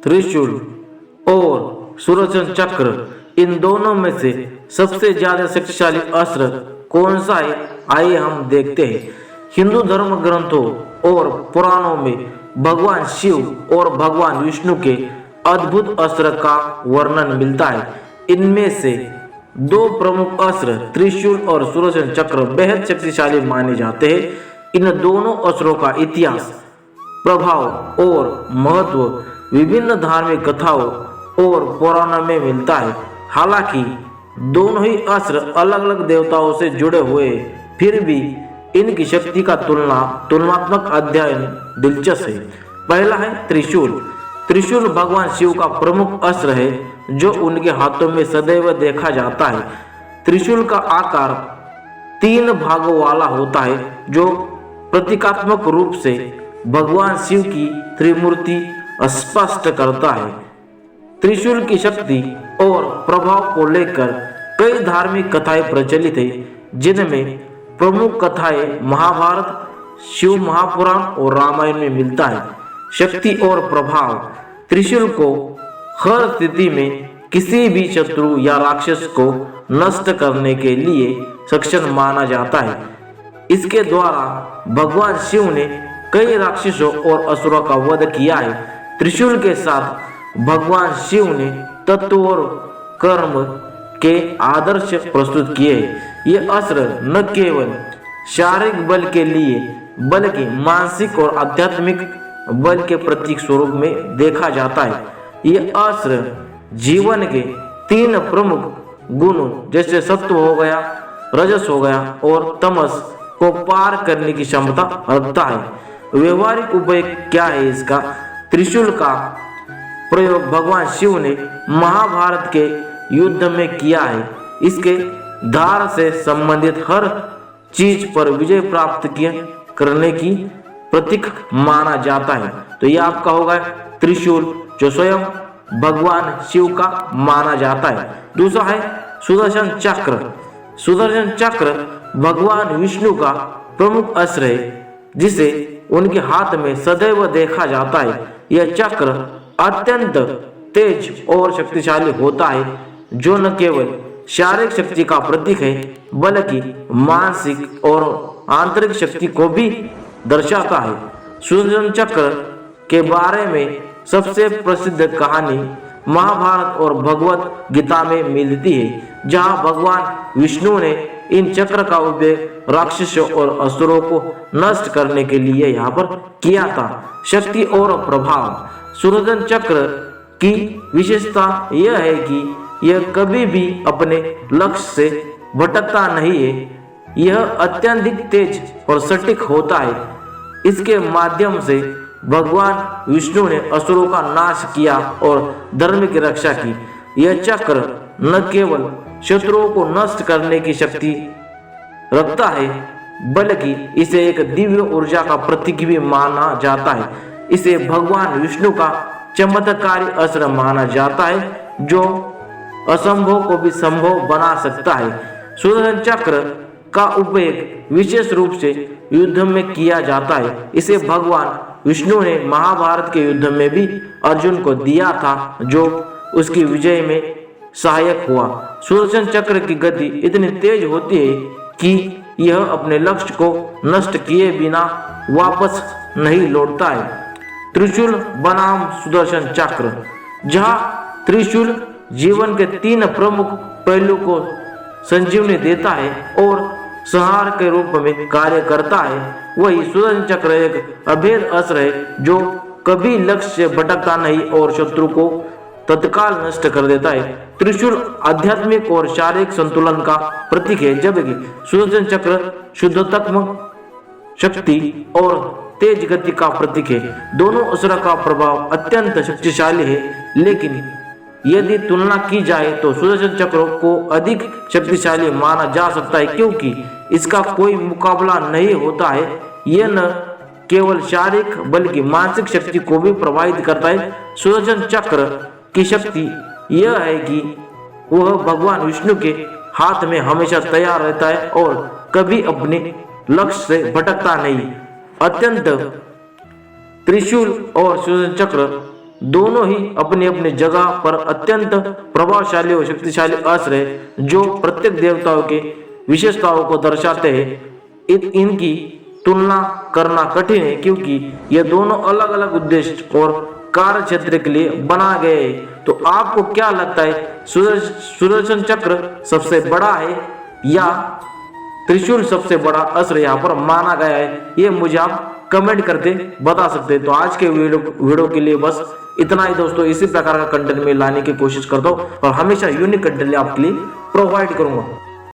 त्रिशूल और सुदर्शन चक्र, इन दोनों में से सबसे ज्यादा शक्तिशाली अस्त्र कौन सा है? आइए हम देखते हैं। हिंदू धर्म ग्रंथों और पुराणों में भगवान शिव और भगवान विष्णु के अद्भुत अस्त्र का वर्णन मिलता है। इनमें से दो प्रमुख अस्त्र त्रिशूल और सुदर्शन चक्र बेहद शक्तिशाली माने जाते हैं। इन दोनों अस्त्रों का इतिहास, प्रभाव और महत्व विभिन्न धार्मिक कथाओं और पुराणों में मिलता है। हालांकि दोनों ही अस्त्र अलग अलग देवताओं से जुड़े हुए, फिर भी इनकी शक्ति का तुलनात्मक अध्ययन दिलचस्प है। पहला है त्रिशूल। त्रिशूल भगवान शिव का प्रमुख अस्त्र है जो उनके हाथों में सदैव देखा जाता है। त्रिशूल का आकार 3 भागों वाला होता है जो प्रतीकात्मक रूप से भगवान शिव की त्रिमूर्ति स्पष्ट करता है। त्रिशूल की शक्ति और प्रभाव को लेकर कई धार्मिक कथाएं प्रचलित है, जिनमें प्रमुख कथाएं महाभारत, शिव महापुराण और रामायण में मिलता है। शक्ति और प्रभाव, त्रिशूल को हर स्थिति में किसी भी शत्रु या राक्षस को नष्ट करने के लिए सक्षम माना जाता है। इसके द्वारा भगवान शिव ने कई राक्षसों और असुरों का वध किया है। त्रिशूल के साथ भगवान शिव ने तत्व और कर्म के आदर्श प्रस्तुत किए। ये अस्त्र न केवल शारीरिक बल के लिए बल्कि मानसिक और आध्यात्मिक बल के प्रतीक स्वरूप में देखा जाता है। ये अस्त्र जीवन के 3 प्रमुख गुणों जैसे सत्व हो गया, रजस हो गया और तमस को पार करने की क्षमता रखता है। व्यवहारिक उपयोग क्या है इसका? त्रिशूल का प्रयोग भगवान शिव ने महाभारत के युद्ध में किया है। इसके धार से संबंधित हर चीज पर विजय प्राप्त करने की प्रतीक माना जाता है। तो ये आपका होगा त्रिशूल, जो स्वयं भगवान शिव का माना जाता है। दूसरा है सुदर्शन चक्र। सुदर्शन चक्र भगवान विष्णु का प्रमुख अस्त्र है, जिसे उनके हाथ में सदैव देखा जाता है। यह चक्र अत्यंत तेज और शक्तिशाली होता है, जो न केवल शारीरिक शक्ति का प्रतीक है बल्कि मानसिक और आंतरिक शक्ति को भी दर्शाता है। सुदर्शन चक्र के बारे में सबसे प्रसिद्ध कहानी महाभारत और भगवत गीता में मिलती है, जहां भगवान विष्णु ने इन चक्र का उपयोग राक्षसों और असुरों को नष्ट करने के लिए यहाँ पर किया था। शक्ति और प्रभाव, सुदर्शन चक्र की विशेषता यह है कि यह कभी भी अपने लक्ष्य से भटकता नहीं है। यह अत्यधिक तेज और सटीक होता है। इसके माध्यम से भगवान विष्णु ने असुरों का नाश किया और धर्म की रक्षा की। यह चक्र न केवल शत्रुओं को नष्ट करने की शक्ति रखता है बल्कि इसे एक दिव्य ऊर्जा का प्रतीक भी माना जाता है। इसे भगवान विष्णु का चमत्कारी अस्त्र माना जाता है, जो असंभव को भी संभव बना सकता है। सुदर्शन चक्र का उपयोग विशेष रूप से युद्ध में किया जाता है। इसे भगवान विष्णु ने महाभारत के युद्ध में भी अर्जुन को दिया था, जो उसकी विजय में सहायक हुआ। सुदर्शन चक्र की गति इतनी तेज होती है कि यह अपने लक्ष्य को नष्ट किए बिना वापस नहीं लौटता है। त्रिशूल बनाम सुदर्शन चक्र, जहां त्रिशूल जीवन के 3 प्रमुख पहलू को संजीवनी देता है और संहार के रूप में कार्य करता है, वही सुदर्शन चक्र एक अभेद अस्त्र है जो कभी लक्ष्य से भटकता नहीं और शत्रु को तत्काल नष्ट कर देता है। त्रिशूल आध्यात्मिक और शारीरिक संतुलन का प्रतीक है, जबकि सुदर्शन चक्र शुद्धत्म, शक्ति और तेज गति का प्रतीक है। दोनों अस्त्र का प्रभाव अत्यंत शक्तिशाली है, लेकिन यदि तुलना की जाए तो सुदर्शन चक्र को अधिक शक्तिशाली माना जा सकता है, क्योंकि इसका कोई मुकाबला नहीं होता है। यह न केवल शारीरिक बल्कि मानसिक शक्ति को भी प्रभावित करता है। सुदर्शन चक्र की शक्ति यह है कि वह भगवान विष्णु के हाथ में हमेशा तैयार रहता है और कभी अपने लक्ष्य से भटकता नहीं। अत्यंत त्रिशूल और सुदर्शन चक्र दोनों ही अपनी अपनी जगह पर अत्यंत प्रभावशाली और शक्तिशाली अस्त्र है जो प्रत्येक देवताओं के विशेषताओं को दर्शाते हैं। इनकी तुलना करना कठिन है क्योंकि ये दोनों अलग अलग उद्देश्य और कार्य क्षेत्र के लिए बना गए हैं। तो आपको क्या लगता है, सुदर्शन चक्र सबसे बड़ा है या त्रिशूल सबसे बड़ा अस्त्र यहाँ पर माना गया है? ये मुझे आप कमेंट करके बता सकते हैं। तो आज के वीडियो के लिए बस इतना ही दोस्तों। इसी प्रकार का कंटेंट में लाने की कोशिश करता हूँ और हमेशा यूनिक कंटेंट आपके लिए प्रोवाइड करूंगा।